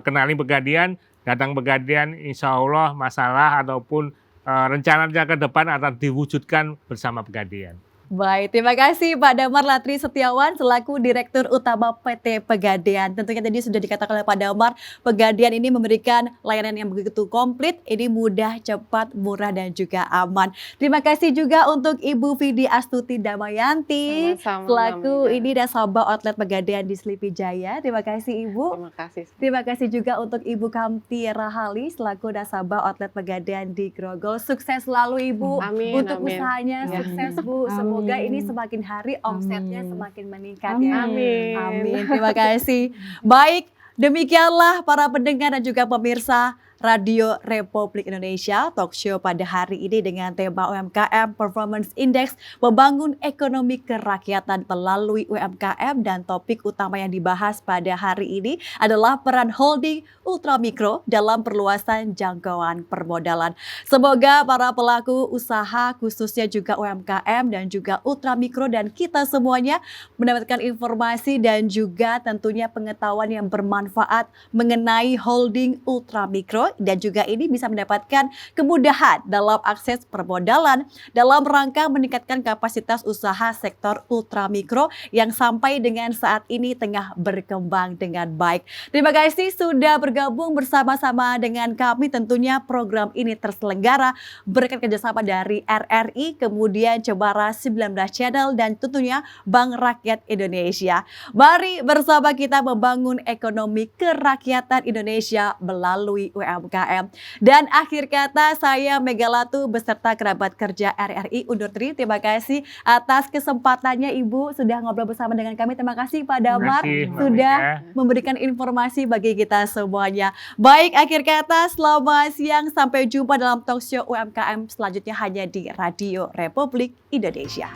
kenali Pegadaian, datang Pegadaian, insya Allah masalah ataupun rencana-rencana ke depan akan diwujudkan bersama Pegadaian. Baik, terima kasih Pak Damar Latri Setiawan selaku Direktur Utama PT Pegadaian. Tentunya tadi sudah dikatakan oleh Pak Damar, Pegadaian ini memberikan layanan yang begitu komplit, ini mudah, cepat, murah, dan juga aman. Terima kasih juga untuk Ibu Vidi Astuti Damayanti Sama-sama, selaku Mbak Mega. ini nasabah outlet Pegadaian di Slipi Jaya. Terima kasih Ibu. Terima kasih. Terima kasih juga untuk Ibu Kamti Rahali selaku nasabah outlet Pegadaian di Grogol. Sukses selalu Ibu Amin, untuk amin. usahanya. Ya. Sukses Bu. Semoga ini semakin hari omsetnya semakin meningkat Amin. ya. Amin. Amin. Terima kasih. Baik, demikianlah para pendengar dan juga pemirsa Radio Republik Indonesia talk show pada hari ini dengan tema UMKM Performance Index membangun ekonomi kerakyatan melalui UMKM, dan topik utama yang dibahas pada hari ini adalah peran holding ultramikro dalam perluasan jangkauan permodalan. Semoga para pelaku usaha khususnya juga UMKM dan juga ultramikro dan kita semuanya mendapatkan informasi dan juga tentunya pengetahuan yang bermanfaat mengenai holding ultramikro, dan juga ini bisa mendapatkan kemudahan dalam akses permodalan dalam rangka meningkatkan kapasitas usaha sektor ultramikro yang sampai dengan saat ini tengah berkembang dengan baik. Terima kasih sudah bergabung bersama-sama dengan kami. Tentunya program ini terselenggara berkat kerjasama dari RRI, kemudian Cemara 19 Channel, dan tentunya Bank Rakyat Indonesia. Mari bersama kita membangun ekonomi kerakyatan Indonesia melalui UMKM. UMKM. Dan akhir kata, saya Megalatu beserta kerabat kerja RRI undur diri. Terima kasih atas kesempatannya Ibu sudah ngobrol bersama dengan kami. Terima kasih Pak Damar sudah memberikan informasi bagi kita semuanya. Baik, akhir kata, selamat siang. Sampai jumpa dalam talkshow UMKM selanjutnya hanya di Radio Republik Indonesia.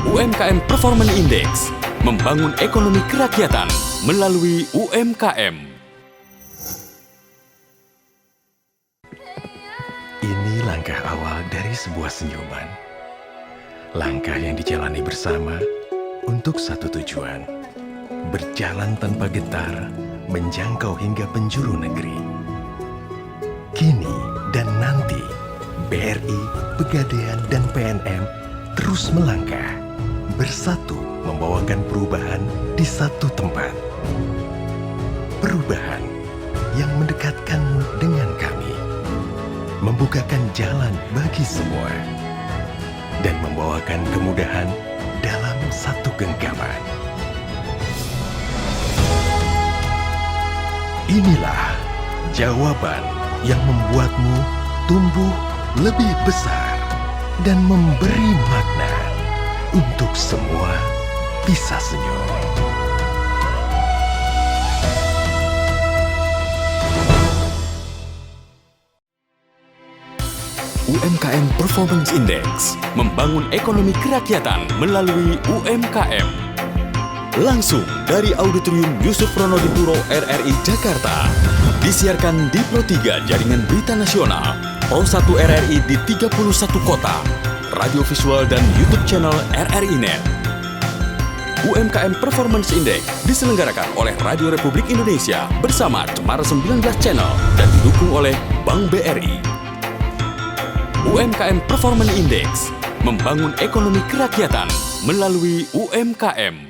UMKM Performance Index, membangun ekonomi kerakyatan melalui UMKM. Ini langkah awal dari sebuah senyuman. Langkah yang dijalani bersama untuk satu tujuan. Berjalan tanpa getar, menjangkau hingga penjuru negeri. Kini dan nanti, BRI, Pegadaian, dan PNM terus melangkah, bersatu membawakan perubahan di satu tempat. Perubahan yang mendekatkanmu dengan kami, membukakan jalan bagi semua, dan membawakan kemudahan dalam satu genggaman. Inilah jawaban yang membuatmu tumbuh lebih besar dan memberi makna untuk semua bisa senyum. UMKM Performance Index, membangun ekonomi kerakyatan melalui UMKM. Langsung dari Auditorium Yusuf Ronodipuro RRI Jakarta. Disiarkan di Pro 3 Jaringan Berita Nasional, Pro 1 RRI di 31 kota, radio visual dan YouTube channel RRI Net. UMKM Performance Index diselenggarakan oleh Radio Republik Indonesia bersama Cemara 19 Channel dan didukung oleh Bank BRI. UMKM Performance Index, membangun ekonomi kerakyatan melalui UMKM.